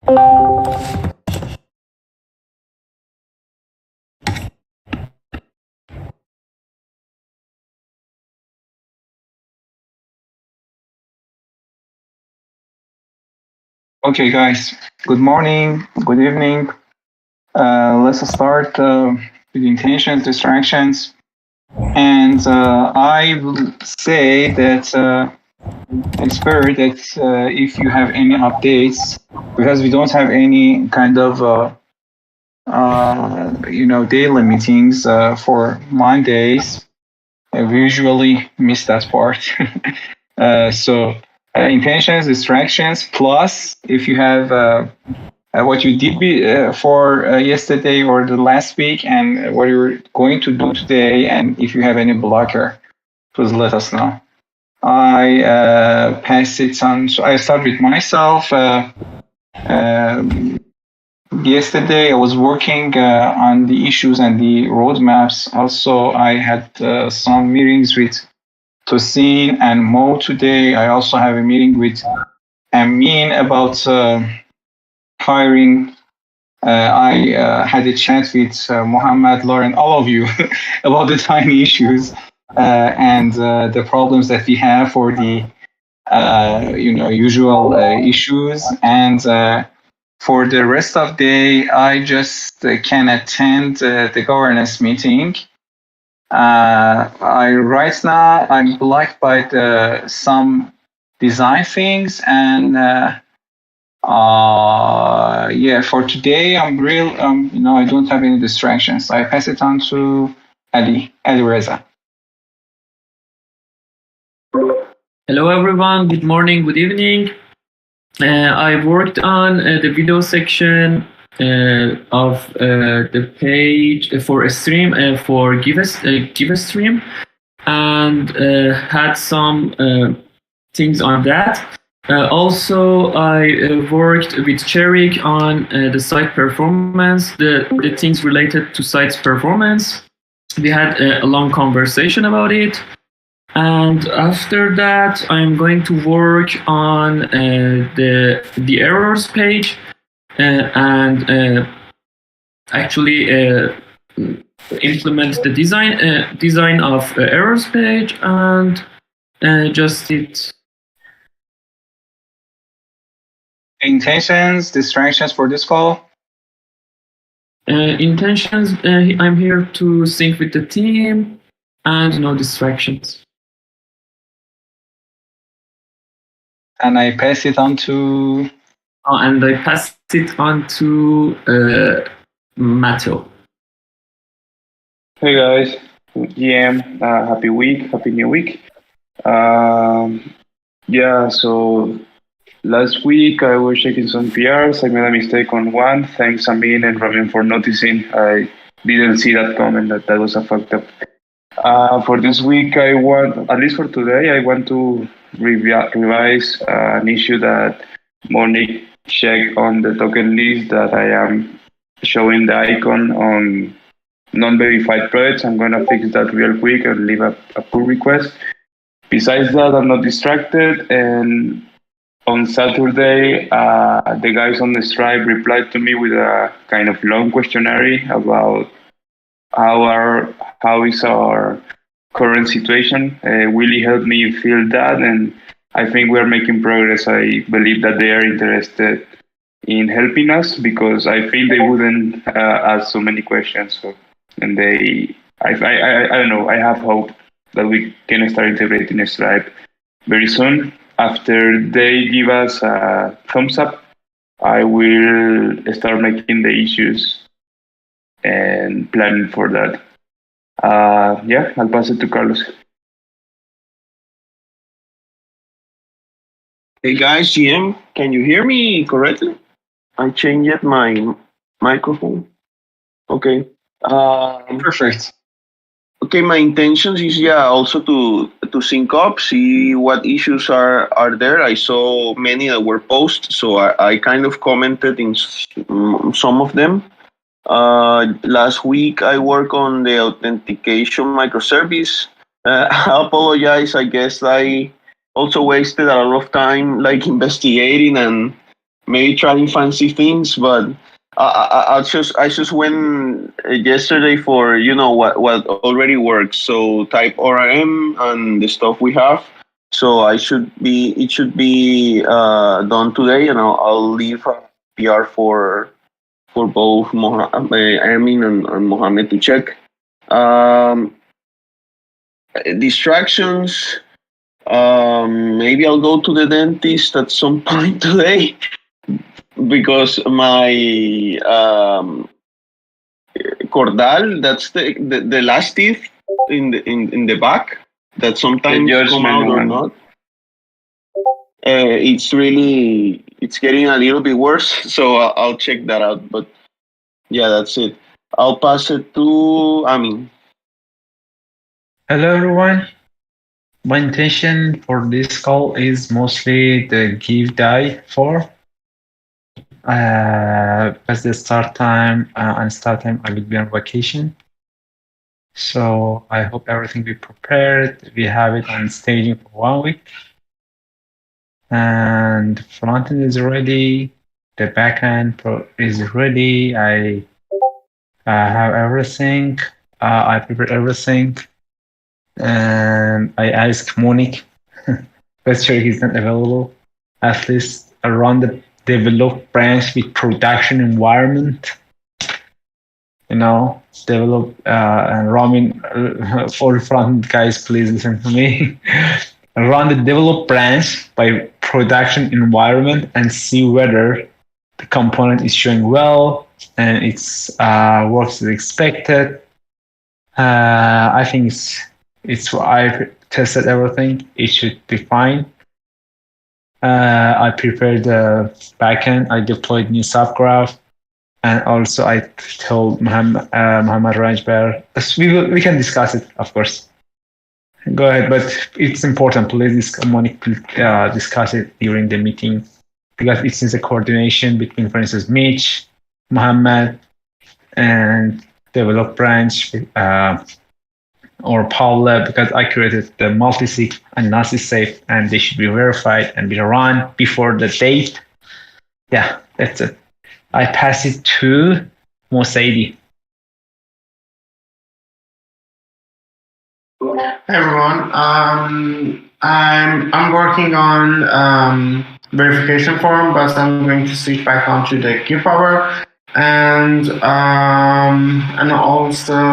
Okay, guys. Good morning. Good evening. Let's start with intentions, distractions, and I will say that it's better that if you have any updates, because we don't have any kind of daily meetings for Mondays. We usually miss that part. So intentions, distractions, plus if you have what you did for yesterday or the last week and what you're going to do today, and if you have any blocker, please let us know. I pass it on. So I start with myself. Yesterday, I was working on the issues and the roadmaps. Also, I had some meetings with Tosin and Mo today. I also have a meeting with Amin about hiring. I had a chat with Mohammed, Lauren, all of you about the tiny issues and the problems that we have for the usual issues. And for the rest of the day, I just can attend the governance meeting. Right now I'm blocked by some design things, and for today I'm real. I don't have any distractions. I pass it on to Ali Reza. Hello everyone, good morning, good evening. I worked on the video section of the page for a stream for Giveth stream, and had some things on that. Also, I worked with Cherik on the site performance, the things related to site's performance. We had a long conversation about it. And after that, I'm going to work on the errors page and actually implement the design of errors page, and just it. Intentions, distractions for this call. Intentions. I'm here to sync with the team, and no distractions. And I pass it on to. And I pass it on to Matteo. Hey guys, GM, happy week, happy new week. So last week I was checking some PRs. I made a mistake on one. Thanks Amin and Robin for noticing. I didn't see that comment, that was a fucked up. For this week, at least for today, I want to revise an issue that Monique checked on the token list, that I am showing the icon on non-verified projects. I'm going to fix that real quick and leave a pull request. Besides that, I'm not distracted. And on Saturday, the guys on the Stripe replied to me with a kind of long questionnaire about how is our current situation. Really helped me feel that, and I think we are making progress. I believe that they are interested in helping us, because I think they wouldn't ask so many questions. And I don't know. I have hope that we can start integrating Stripe very soon. After they give us a thumbs up, I will start making the issues and planning for that. I'll pass it to Carlos. Hey guys, GM, can you hear me correctly? I changed my microphone. Okay. Perfect. Okay, my intentions is also to sync up, see what issues are there. I saw many that were posted, so I kind of commented in some of them. Last week I worked on the authentication microservice. I apologize. I guess I also wasted a lot of time investigating and maybe trying fancy things, but I just went yesterday for what already works. So type ORM and the stuff we have. So it should be done today, and I'll leave a PR for both Amin and Mohammed to check. Um, Distractions. Maybe I'll go to the dentist at some point today because my cordal, that's the last teeth in the back that sometimes come out or not. It's getting a little bit worse, so I'll check that out. But yeah, that's it. I'll pass it to Amin. Hello, everyone. My intention for this call is mostly the give die for. As the start time and start time, I will be on vacation. So I hope everything be prepared. We have it on staging for 1 week. And front end is ready. The backend is ready. I have everything. I prepared everything. And I asked Monique, let's sure he's not available, at least around the develop branch with production environment. Develop and Ramin, all front guys, please listen to me. Run the develop branch by production environment and see whether the component is showing well and it's works as expected. I think I've tested everything. It should be fine. I prepared the backend. I deployed new subgraph, and also I told Mohammed Rajbar. We can discuss it, of course. Go ahead, but it's important. Please discuss it during the meeting because it is a coordination between, for instance, Mitch, Mohammed, and develop branch. Or Paula, because I created the multi-sig and multi-safe, and they should be verified and be run before the date. Yeah, that's it. I pass it to Mosaidi. Hey everyone, I'm working on verification form, but I'm going to switch back onto the Givepower and also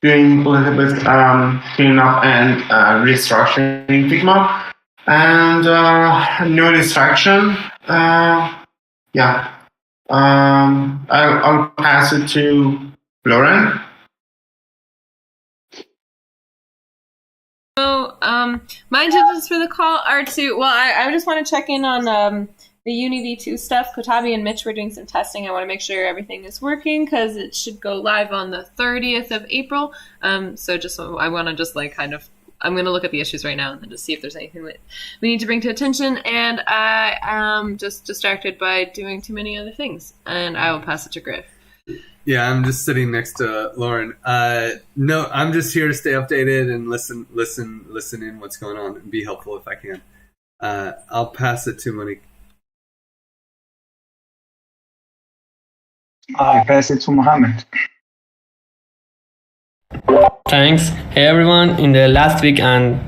doing a little bit cleanup and restructuring Figma, and no distraction. I'll pass it to Lauren. So, my intentions for the call are I just want to check in on the Uni V2 stuff. Kotabi and Mitch were doing some testing. I want to make sure everything is working because it should go live on the 30th of April. I want to just I'm going to look at the issues right now and then just see if there's anything that we need to bring to attention. And I am just distracted by doing too many other things. And I will pass it to Griff. Yeah, I'm just sitting next to Lauren. No, I'm just here to stay updated and listen in what's going on and be helpful if I can. I'll pass it to Monique. I pass it to Mohammed. Thanks. Hey everyone. In the last week and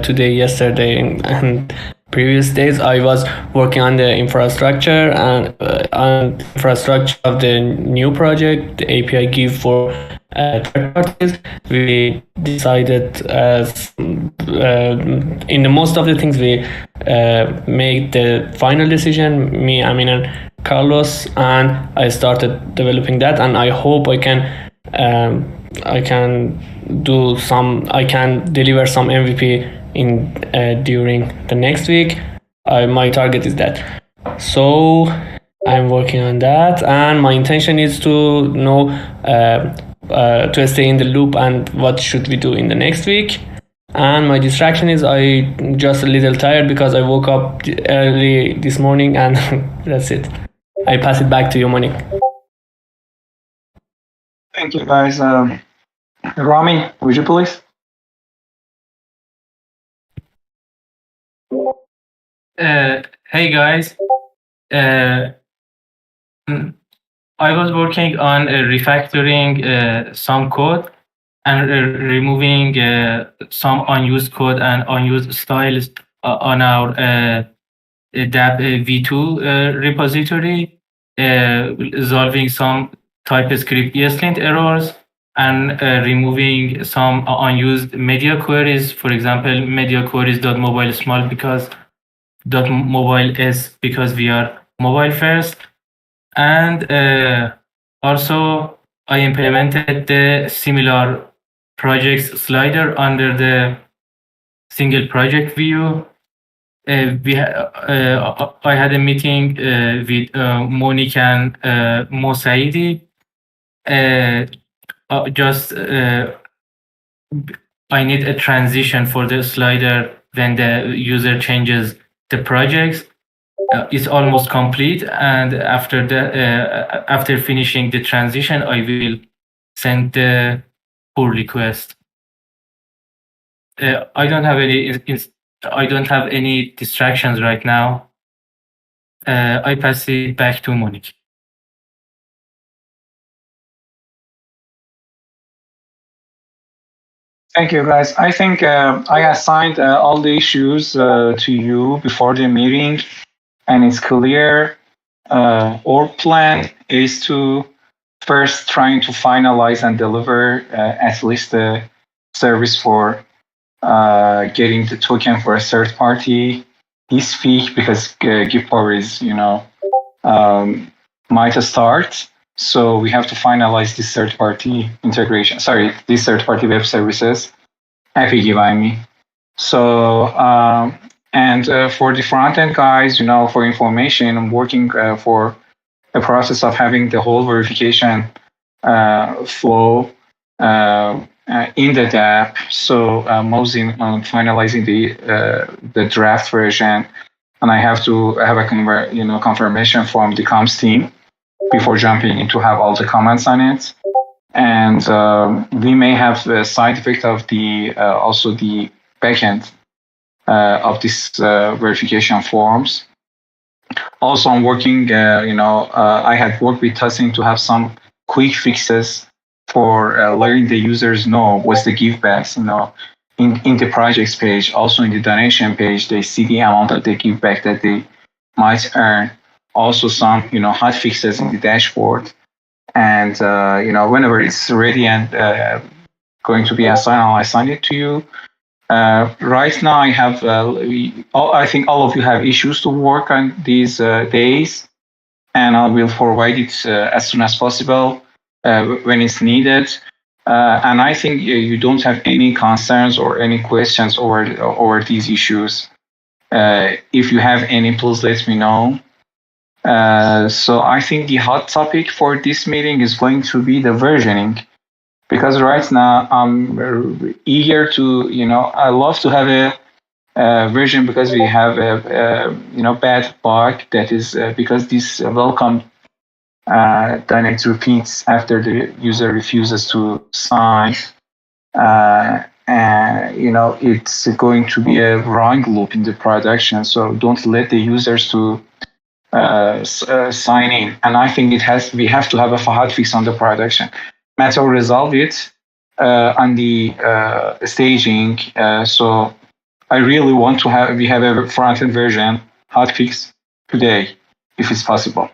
today, yesterday, and previous days, I was working on the infrastructure and on infrastructure of the new project, the API Give for third parties. We decided in the most of the things we made the final decision, me, Amin, and Carlos, and I started developing that, and I hope I can deliver some MVP during the next week. My target is that. So I'm working on that, and my intention is to know to stay in the loop and what should we do in the next week. And my distraction is I just a little tired because I woke up early this morning, and that's it. I pass it back to you, Monique. Thank you, guys. Rami, would you please? Hey guys, uh, I was working on refactoring some code and removing some unused code and unused styles on our DAB v2 repository, solving some TypeScript ESLint errors and removing some unused media queries. For example, media queries.mobile small because .mobile is because we are mobile first. And also I implemented the similar projects slider under the single project view. I had a meeting with Monique and Mo Saidi. Just I need a transition for the slider when the user changes the projects. It's almost complete, and after finishing the transition, I will send the pull request. I don't have any distractions right now. I pass it back to Monique. Thank you, guys. I think I assigned all the issues to you before the meeting, and it's clear. Our plan is to first trying to finalize and deliver at least the service for getting the token for a third party this week, because GitPower is, might start. So we have to finalize this third party integration. Sorry, these third party web services. Happy Give me. So, and for the front end guys, for information, I'm working for the process of having the whole verification flow in the DApp. So mostly finalizing the draft version, and I have to have a confirmation from the comms team before jumping in to have all the comments on it. And we may have the side effect of the also the backend of this verification forms. Also, I'm working. I had worked with testing to have some quick fixes for letting the users know what's the givebacks. In the projects page, also in the donation page, they see the amount of the giveback that they might earn. Also, some hot fixes in the dashboard. And whenever it's ready and going to be assigned, I'll assign it to you. Right now, I have. I think all of you have issues to work on these days, and I will provide it as soon as possible when it's needed. And I think you don't have any concerns or any questions over these issues. If you have any, please let me know. So I think the hot topic for this meeting is going to be the versioning, because right now I'm eager to, I love to have a version, because we have a bad bug that is because this welcome donate repeats after the user refuses to sign. And it's going to be a wrong loop in the production. So don't let the users to sign in. And I think we have to have a hot fix on the production. Matt will resolve it on the staging. So I really want to we have a front end version hot fix today, if it's possible.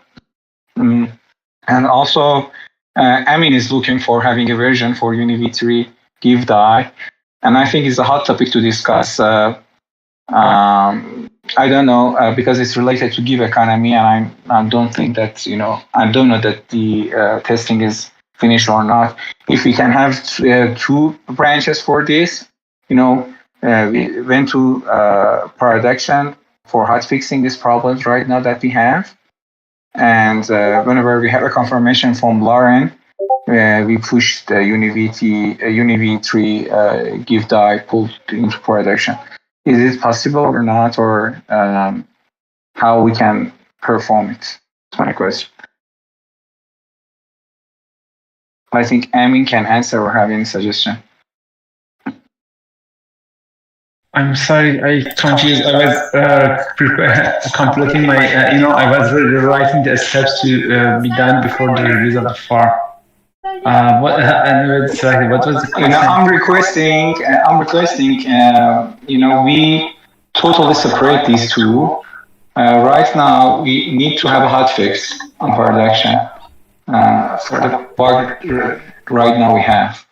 And also, Amin is looking for having a version for UniV3 give die, and I think it's a hot topic to discuss. I don't know because it's related to give economy, and I don't think that I don't know that the testing is finished or not. If we can have two branches for this, we went to production for hot fixing these problems right now that we have, and whenever we have a confirmation from Lauren, we push the UniV3 give die pulled into production. Is it possible or not, or how we can perform it? That's my question. I think Amin can answer or have any suggestion. I'm sorry, I confused. I was completing my, I was writing the steps to be done before the release of the farm. What was the question? I'm requesting, we totally separate these two. Right now, we need to have a hot fix on production for the bug right now we have.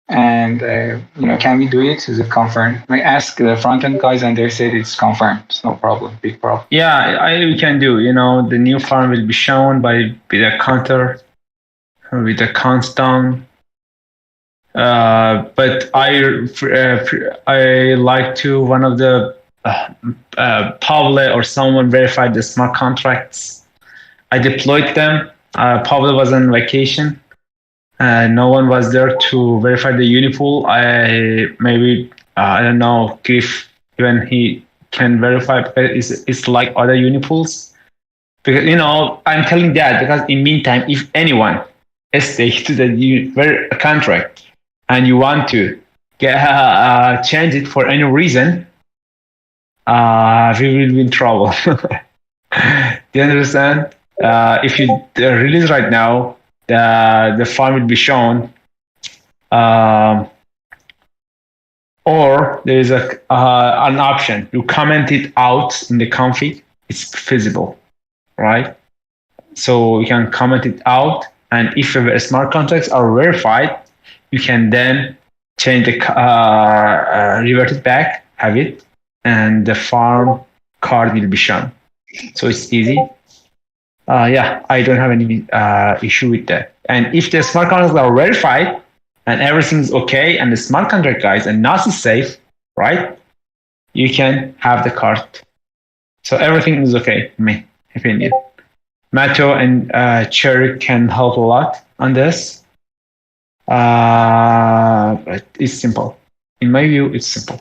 And, can we do it? Is it confirmed? I asked the front end guys and they said it's confirmed. It's no problem, big problem. Yeah, we can do. The new farm will be shown with a counter, with a countdown. But I like to one of the Pablo or someone verified the smart contracts. I deployed them. Pablo was on vacation. No one was there to verify the unipool. I don't know if even he can verify because it's like other unipools. Because I'm telling that because in meantime, if anyone stake to the contract and you want to change it for any reason, we will be in trouble. Do you understand? If you release right now, the farm will be shown, or there is an option you comment it out in the config. It's feasible, right? So you can comment it out, and if the smart contracts are verified, you can then change the revert it back, have it, and the farm card will be shown. So it's easy. I don't have any issue with that. And if the smart contracts are verified and everything's okay, and the smart contract guys and NAS is safe, right? You can have the card. So everything is okay, in my opinion. Mato and Cherry can help a lot on this. But it's simple. In my view, it's simple.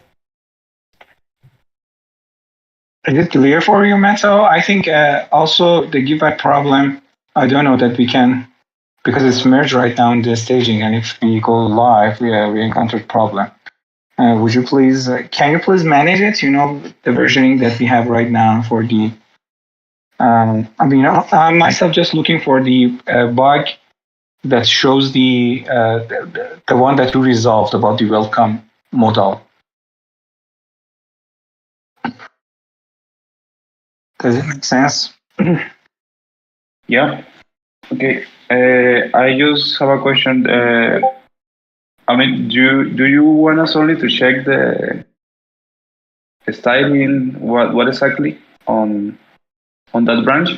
Is it clear for you, Mato? I think also the Giveth problem, I don't know that we can, because it's merged right now in the staging, and if we go live, we encountered problem. Would you please, can you please manage it? The versioning that we have right now for the, I'm myself just looking for the bug that shows the one that you resolved about the welcome model. Does it make sense? Yeah. Okay. I just have a question. Do you want us only to check the styling? What exactly on that branch?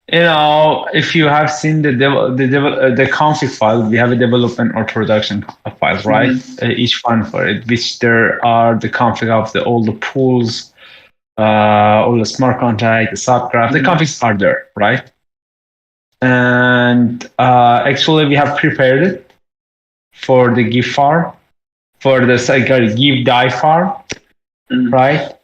If you have seen the config file, we have a development or production files, right? Mm-hmm. Each one for it, which there are the config of all the pools, all the smart contract, the subgraph, the configs are there, right? And actually, we have prepared it for the Give farm, for the Give die farm, right?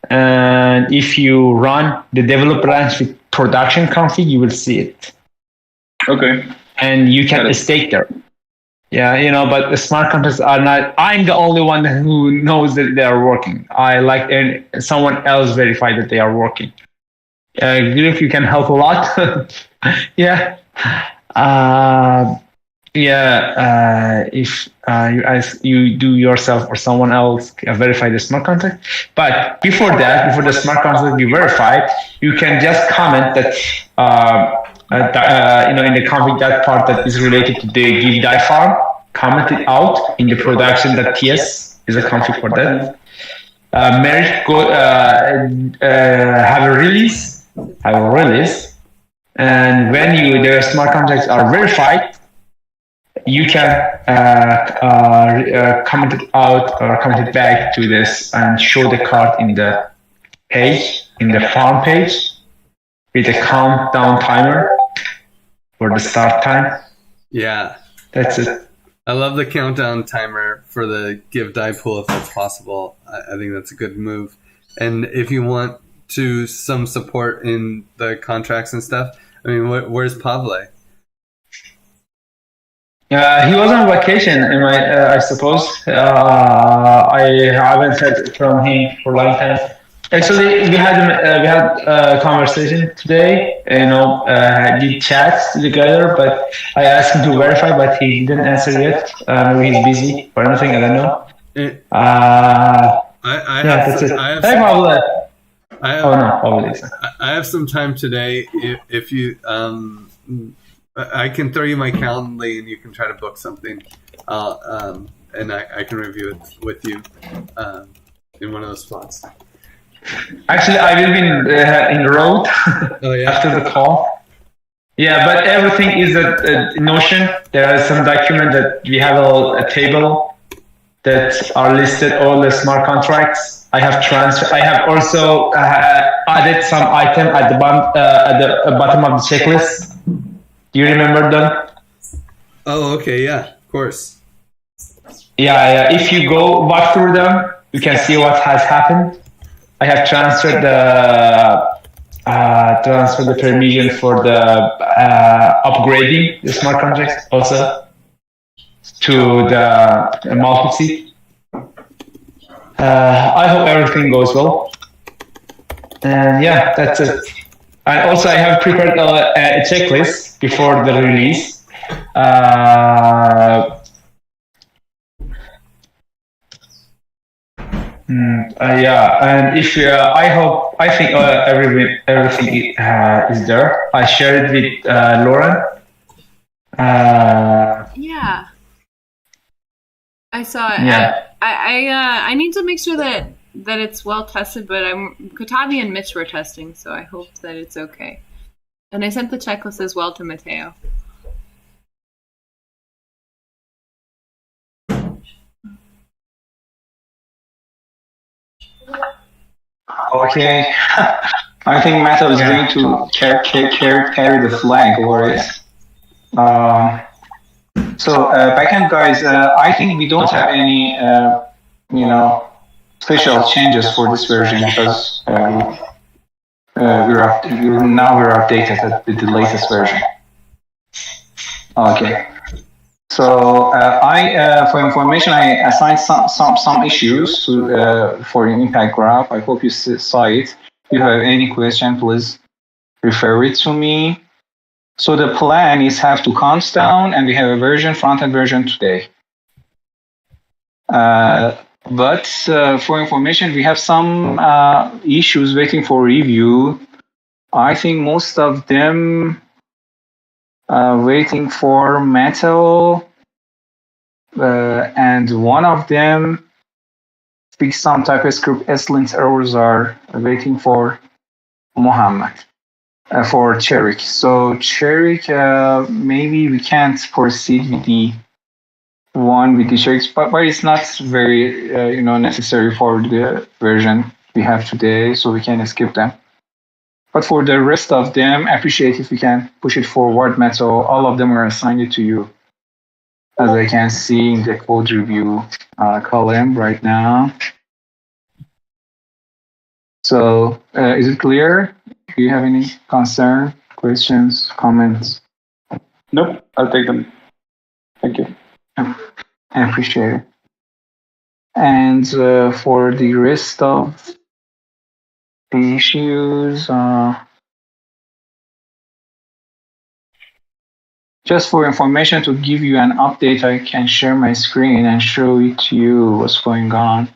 And if you run the develop branch with production config, you will see it. Okay. And you can stake there. Yeah, but the smart contracts are not. I'm the only one who knows that they are working. I like someone else verify that they are working. If you can help a lot, yeah. If you do yourself or someone else verify the smart contract. But before the smart contract be verified, you can just comment that in the config that part that is related to the give die farm, comment it out in the production.ts is a config for that. Have a release, and when the smart contracts are verified, you can comment it out or comment it back to this and show the card in the page, in the farm page, with a countdown timer for the start time. Yeah. That's it. I love the countdown timer for the give die pool if that's possible. I think that's a good move. And if you want some support in the contracts and stuff, where's Pavle? He was on vacation, I suppose. I haven't heard from him for a long time. Actually, we had a conversation today. Did chats together, but I asked him to verify, but he didn't answer yet. Maybe he's busy or anything. I don't know. Eh, That's it. I have Hey, some, Pablo. I have, Oh no, Pablo. I have some time today. If you, I can throw you my Calendly and you can try to book something, and I can review it with you in one of those spots. Actually, I will be in the road Oh yeah. after the call. Yeah, but everything is a Notion. There are some document that we have a table that are listed all the smart contracts. I have also added some item at the bottom of the checklist. Do you remember them? Oh, okay. Yeah, of course. Yeah. If you go walk through them, you can see what has happened. I have transferred the permission for the upgrading the smart contracts also to the multi-sig. I hope everything goes well. And yeah, that's it. And also, I have prepared a checklist before the release. And if I think everything is there. I shared it with Lauren. Yeah. I saw it. Yeah. I need to make sure that it's well tested, but Katabi and Mitch were testing, so I hope that it's okay. And I sent the checklist as well to Mateo. Okay. I think Mateo is going to carry the flag over it. So backend guys, I think we don't have any special changes for this version because we're updated with the latest version. Okay. So for information, I assigned some issues for impact graph. I hope you saw it. If you have any question, please refer it to me. So the plan is have two comps down, and we have a front-end version today. But for information, we have some issues waiting for review. I think most of them waiting for metal, and one of them fix some TypeScript S-lint errors are waiting for Mohammed. For Cherik. So Cherik, maybe we can't proceed with the one with the Cheriks, but it's not very necessary for the version we have today, so we can skip them. But for the rest of them, appreciate if we can push it forward. Metal, all of them are assigned to you, as I can see in the code review column right now. So is it clear? Do you have any concern, questions, comments? Nope, I'll take them. Thank you. I appreciate it. And for the rest of the issues, just for information to give you an update, I can share my screen and show it to you what's going on.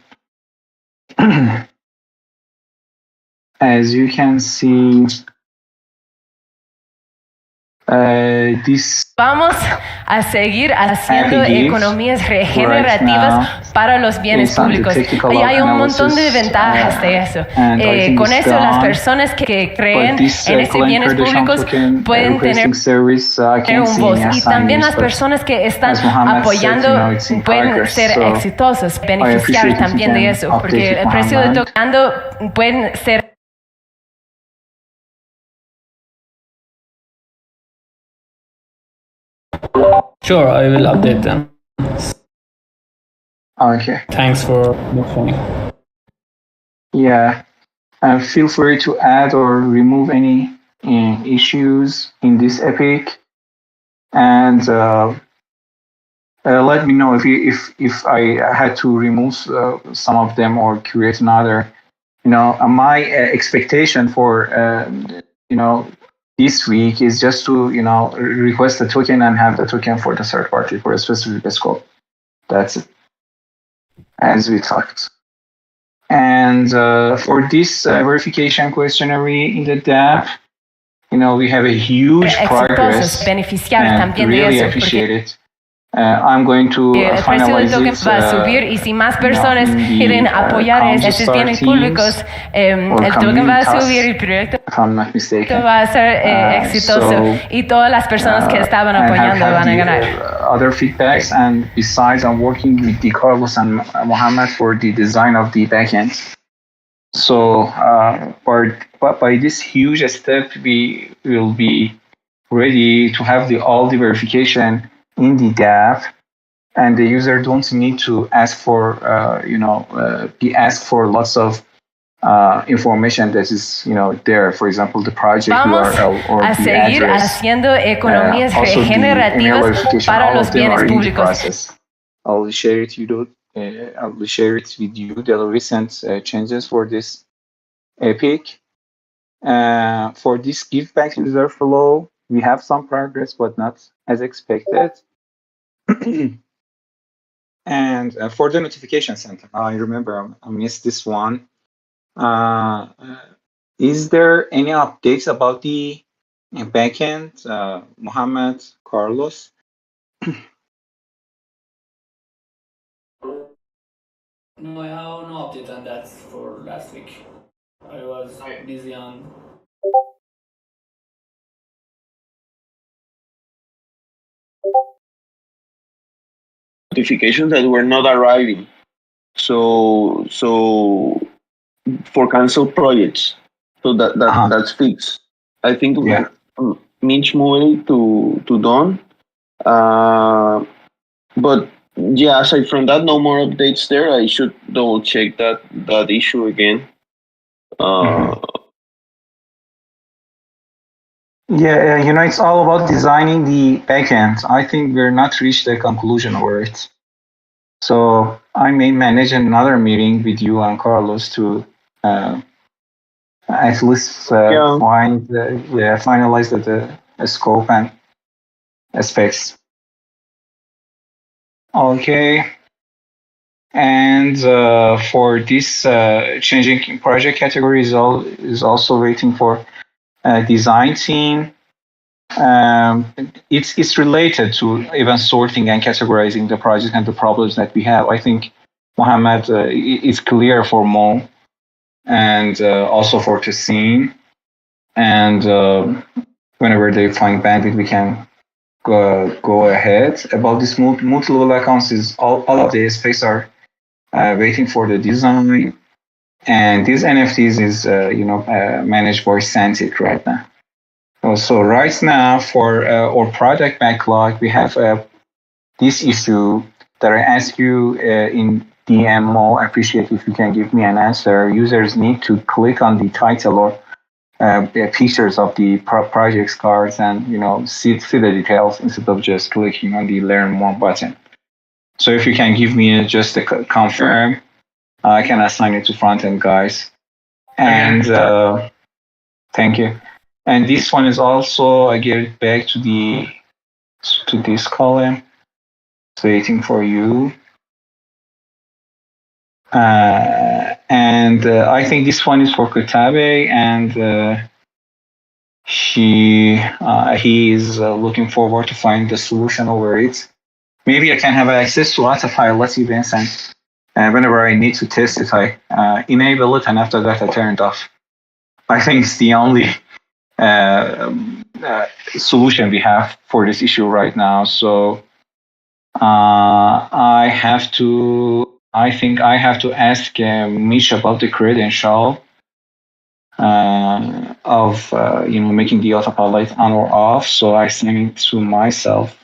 As you can see, Vamos a seguir haciendo economías regenerativas para los bienes públicos. Y hay un montón de ventajas de eso. Con eso, las personas que creen en estos bienes públicos pueden tener un voz. Y también las personas que están apoyando pueden ser exitosos, beneficiar también de eso. Porque el precio de tocando pueden ser. Sure, I will update them. Okay. Thanks for mentioning. Yeah. Feel free to add or remove any issues in this epic. And let me know if I had to remove some of them or create another. My expectation for this week is just to request a token and have the token for the third party for a specific scope. That's it, as we talked. And for this verification questionnaire in the DApp, we have a huge progress and really appreciate it. I'm going to el precio del token va a subir y si más personas quieren apoyar esos bienes públicos, el token va a subir y el proyecto va a ser exitoso y todas las personas que estaban apoyando van a ganar. Other feedbacks, and besides, I'm working with Carlos and Mohammed for the design of the backend. So by this huge step, we will be ready to have all the verification in the DApp, and the user don't need to ask for be asked for lots of information that is there. For example, the project URL or a the seguir address. haciendo economías regenerativas para los bienes públicos. I'll share it with you the recent changes for this epic. For this give back user flow, we have some progress, but not as expected. And for the notification center, I remember I missed this one. Is there any updates about the backend, Mohammed, Carlos? No, I have no update on that for last week. I was busy on. Notifications that were not arriving. So for canceled projects. So that's fixed. I think Mitch moved to Dawn. But yeah, aside from that, no more updates there. I should double check that issue again. Yeah, it's all about designing the backend. I think we're not reached a conclusion over it. So I may manage another meeting with you and Carlos to at least finalize the scope and aspects. Okay. And for this changing project category is also waiting for design team. It's related to even sorting and categorizing the project and the problems that we have. I think Mohammed is clear for Mo and also for Tassim. And whenever they find bandwidth, we can go ahead. About this multi-level accounts, is all of the space are waiting for the design. And these NFTs is managed by Santic right now. So right now for our product backlog, we have this issue that I ask you in DMO. I appreciate if you can give me an answer. Users need to click on the title or pictures of the projects cards and see the details instead of just clicking on the Learn More button. So if you can give me just a confirm, I can assign it to front-end guys. And thank you. And this one is also, I give it back to this column. It's waiting for you. And I think this one is for Kutabe, and he is looking forward to find the solution over it. Maybe I can have access to lots of highlights events, and whenever I need to test it, I enable it, and after that I turn it off. I think it's the only solution we have for this issue right now. So I think I have to ask Mitch about the credential of making the autopilot on or off. So I send it to myself.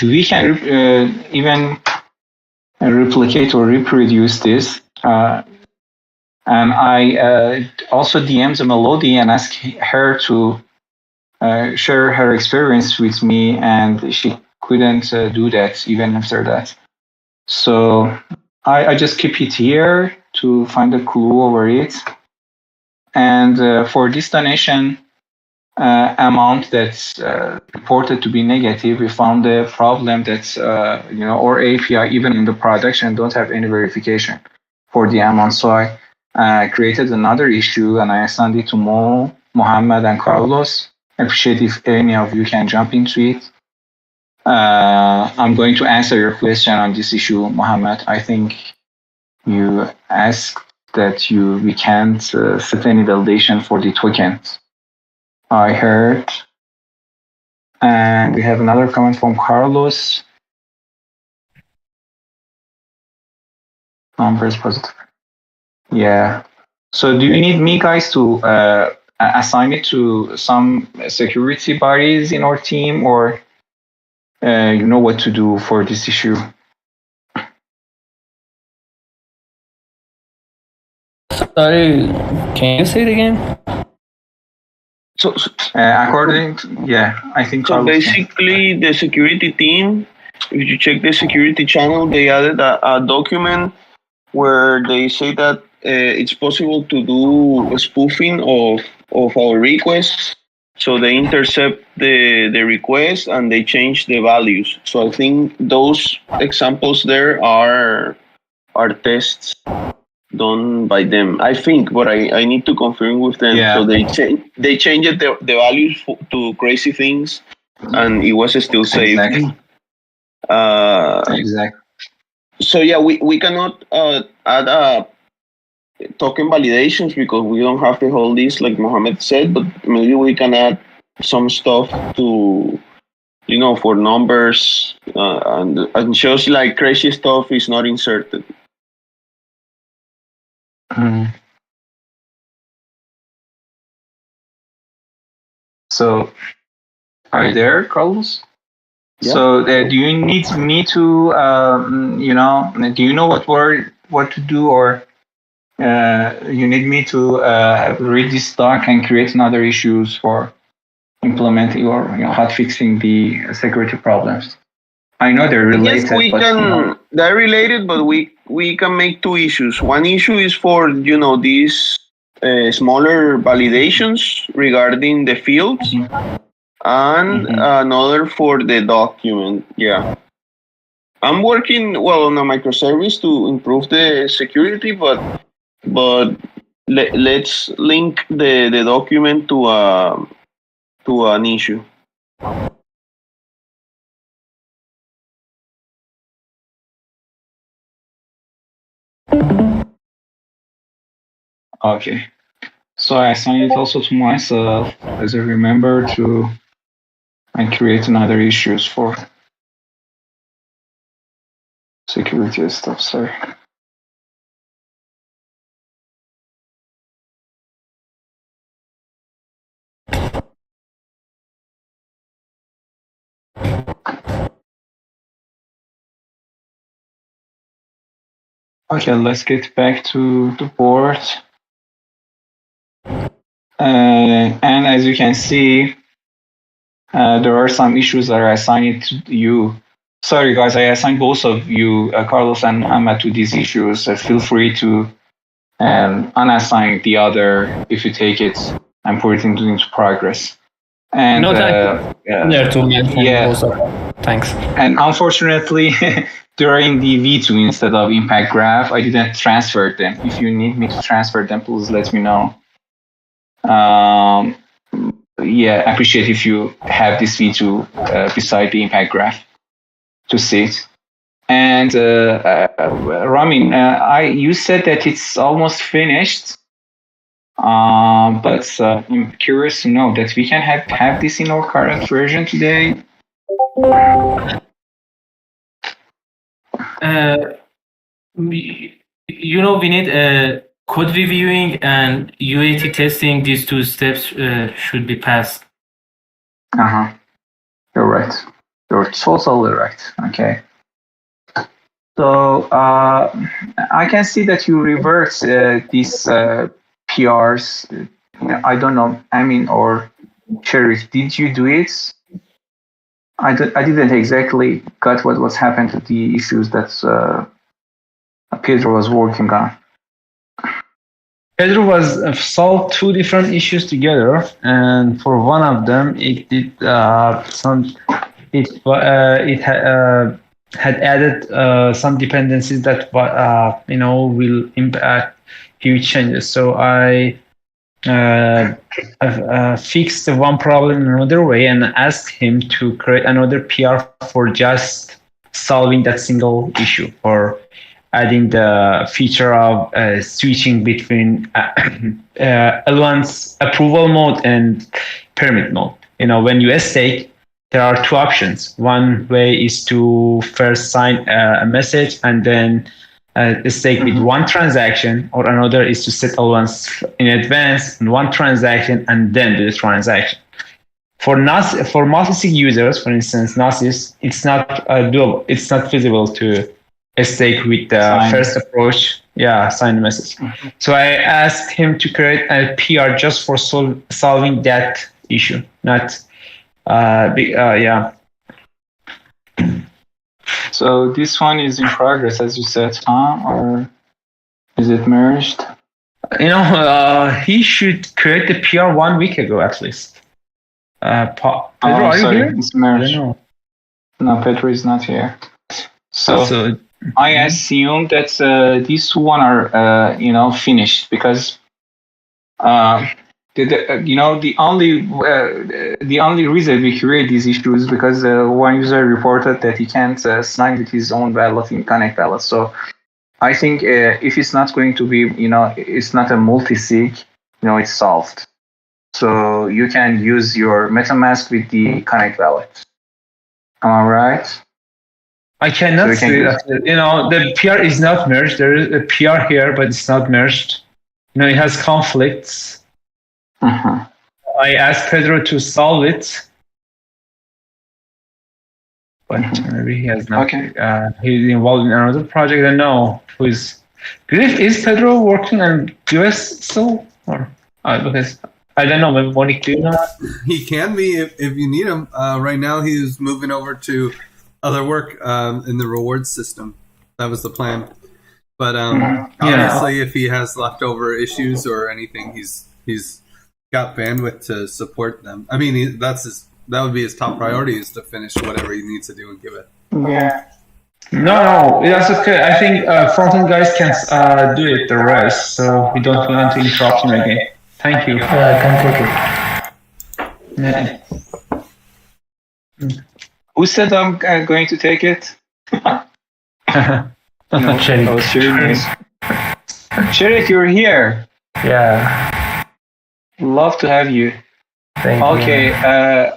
We can even replicate or reproduce this. And I also DM'd Melody and asked her to share her experience with me, and she couldn't do that even after that. So I just keep it here to find a clue over it. And for this donation amount that's reported to be negative, we found a problem that's our API even in the production don't have any verification for the amount. So I created another issue and I assigned it to Mo, Mohammed, and Carlos. I appreciate if any of you can jump into it. I'm going to answer your question on this issue, Mohammed. I think you asked that we can't set any validation for the tokens. I heard. And we have another comment from Carlos. Numbers positive. Yeah. So do you need me guys to assign it to some security bodies in our team, or you know what to do for this issue? Sorry, can you say it again? So according to, I think so. Basically, the security team, if you check the security channel, they added a document where they say that it's possible to do a spoofing of our requests. So they intercept the request and they change the values. So I think those examples there are tests done by them, I think, but I need to confirm with them. Yeah. So they changed the values to crazy things, and it was still safe. Exactly. Exactly. So yeah, we cannot add token validations because we don't have the whole list like Mohammed said, but maybe we can add some stuff to, for numbers and shows like crazy stuff is not inserted. So, are you there, Carlos? Yeah. So, do you need me to, do you know what to do, or you need me to read this doc and create another issues for implementing or hot fixing the security problems? I know they're related. Yes, we can. They're related, but we can make two issues. One issue is for these smaller validations regarding the fields, and another for the document. Yeah, I'm working on a microservice to improve the security, but let's link the document to an issue. Okay. So I assign it also to myself as a remember to and create another issues for security stuff. Sorry. Okay, let's get back to the board. And as you can see, there are some issues that are assigned to you. Sorry, guys, I assigned both of you, Carlos and Muhammad, to these issues. Feel free to unassign the other if you take it and put it into progress. And no, there to mention also. Thanks. And unfortunately, during the V2 instead of impact graph, I didn't transfer them. If you need me to transfer them, please let me know. I appreciate if you have this V2 beside the impact graph to see it. And Ramin, you said that it's almost finished, but I'm curious to know that we can have this in our current version today. We need code reviewing and UAT testing. These two steps should be passed. You're right. You're totally right. Okay. So I can see that you reverse these PRs. I don't know, Amin or Sharif, did you do it? I didn't exactly got what was happened to the issues that Pedro was working on. Pedro was solved two different issues together, and for one of them, it did had added some dependencies that will impact huge changes. So I fixed the one problem in another way and asked him to create another PR for just solving that single issue, or adding the feature of switching between L1's approval mode and permit mode. When you stake, there are two options. One way is to first sign a message and then stake with one transaction, or another is to set L1s in advance in one transaction and then do the transaction. For multi-sig users, for instance, Gnosis, it's not doable. It's not feasible to stake with the first approach. Sign the message. So I asked him to create a PR just for solving that issue. Not So this one is in progress, as you said, or is it merged? He should create the PR 1 week ago at least. Pedro, are you here? It's merged. No, Pedro is not here. So I assume that these one are finished, because the only reason we create these issues is because one user reported that he can't sign with his own wallet in Connect wallet. So I think if it's not going to be, it's not a multi-sig, it's solved. So you can use your MetaMask with the Connect wallet. Am I right? I cannot say that. The PR is not merged. There is a PR here, but it's not merged. It has conflicts. I asked Pedro to solve it, but maybe he has not. Okay. He's involved in another project. I know who is. Is Pedro working on Giveth still, or because I don't know. Maybe Monique, do you know? He can be if you need him. Right now, he's moving over to other work in the rewards system. That was the plan. But obviously, if he has leftover issues or anything, he's got bandwidth to support them. I mean, that would be his top priority, is to finish whatever he needs to do and give it. Yeah. No, that's okay. I think front-end guys can do it the rest, so we don't want to interrupt him again. Thank you. Yeah, I can take it. Who said I'm going to take it? Sherif, you're here. Yeah. Love to have you. Thank you. I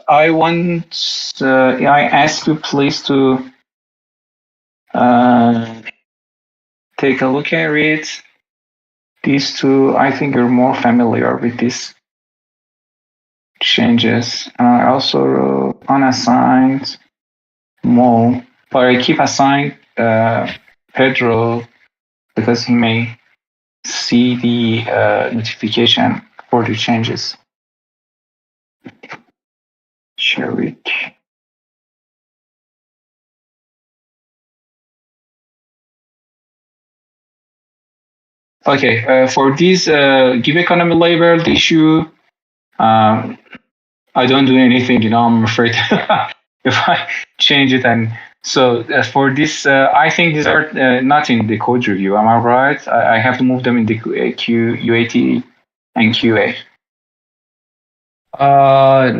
ask you please to take a look at it. These two, I think you're more familiar with these changes. I also wrote unassigned Mo, but I keep assigned Pedro because he may see the notification for the changes. Share it. Okay, for this give economy label issue, I don't do anything, I'm afraid if I change it. And so for this, I think these are not in the code review. Am I right? I have to move them in the UAT and QA.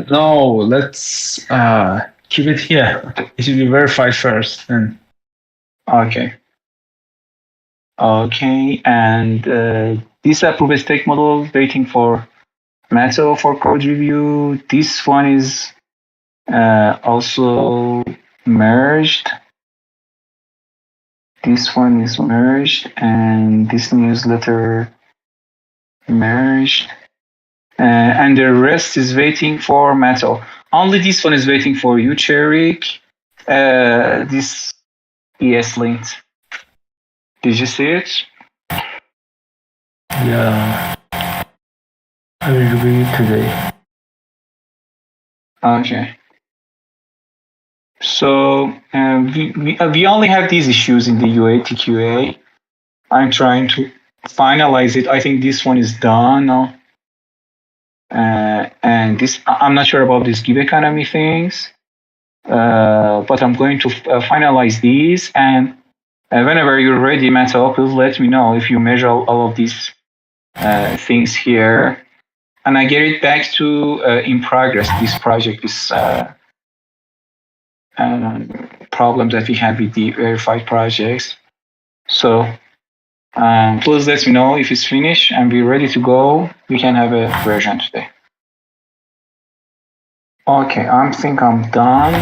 No, let's keep it here. It should be verified first. Then. Okay, and this approved stake model waiting for Mato for code review. This one is also merged. This one is merged, and this newsletter merged. And the rest is waiting for Mato. Only this one is waiting for you, Cherik. This ES linked. Did you see it? Yeah. I will review it today. Okay. So we only have these issues in the UAT QA. I'm trying to finalize it. I think this one is done now. And this, I'm not sure about these gig economy things, but I'm going to finalize these. And whenever you're ready, Mattel, please let me know if you measure all of these things here. And I get it back to in progress, this project, this problem that we have with the verified projects. So please let me know if it's finished and we're ready to go. We can have a version today. Okay, I think I'm done.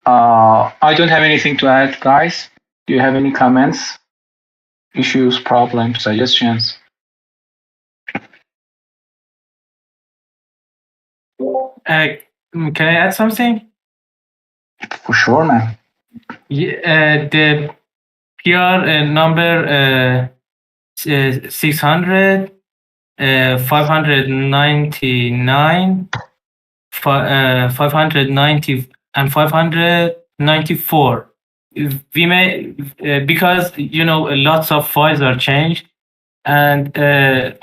I don't have anything to add, guys. Do you have any comments, issues, problems, suggestions? Can I add something? For sure, man. Yeah, the PR number 600, 599, 590, and 594. We may, because lots of files are changed, and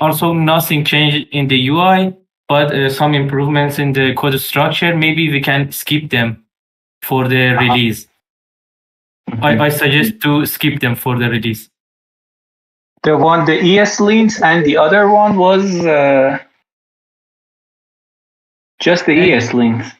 also nothing changed in the UI, but some improvements in the code structure. Maybe we can skip them for the release. I suggest to skip them for the release. The one, the ES links, and the other one was just the ES links.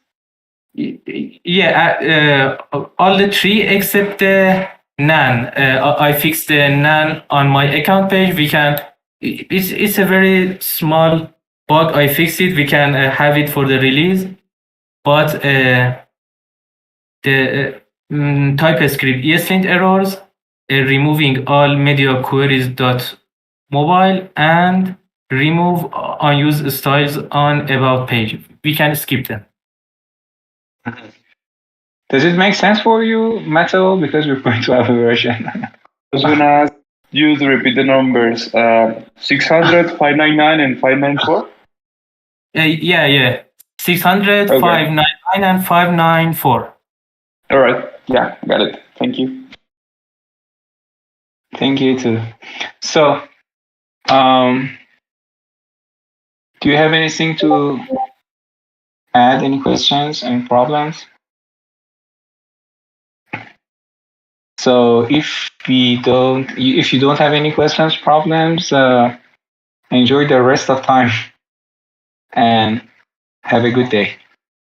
Yeah, all the three except the NaN. I fixed the NaN on my account page. We can. It's a very small bug. I fixed it. We can have it for the release, but the TypeScript ESLint errors, removing all media queries .mobile, and remove unused styles on about page. We can skip them. Does it make sense for you, Mateo? Because we're going to have a version. I was going to ask you to repeat the numbers. 600, 599, and 594? Yeah. 600, okay. 599, and 594. All right. Yeah, got it. Thank you. Thank you too. So, do you have anything to add? Any questions? Any problems? So, if you don't have any questions, problems, enjoy the rest of time and have a good day.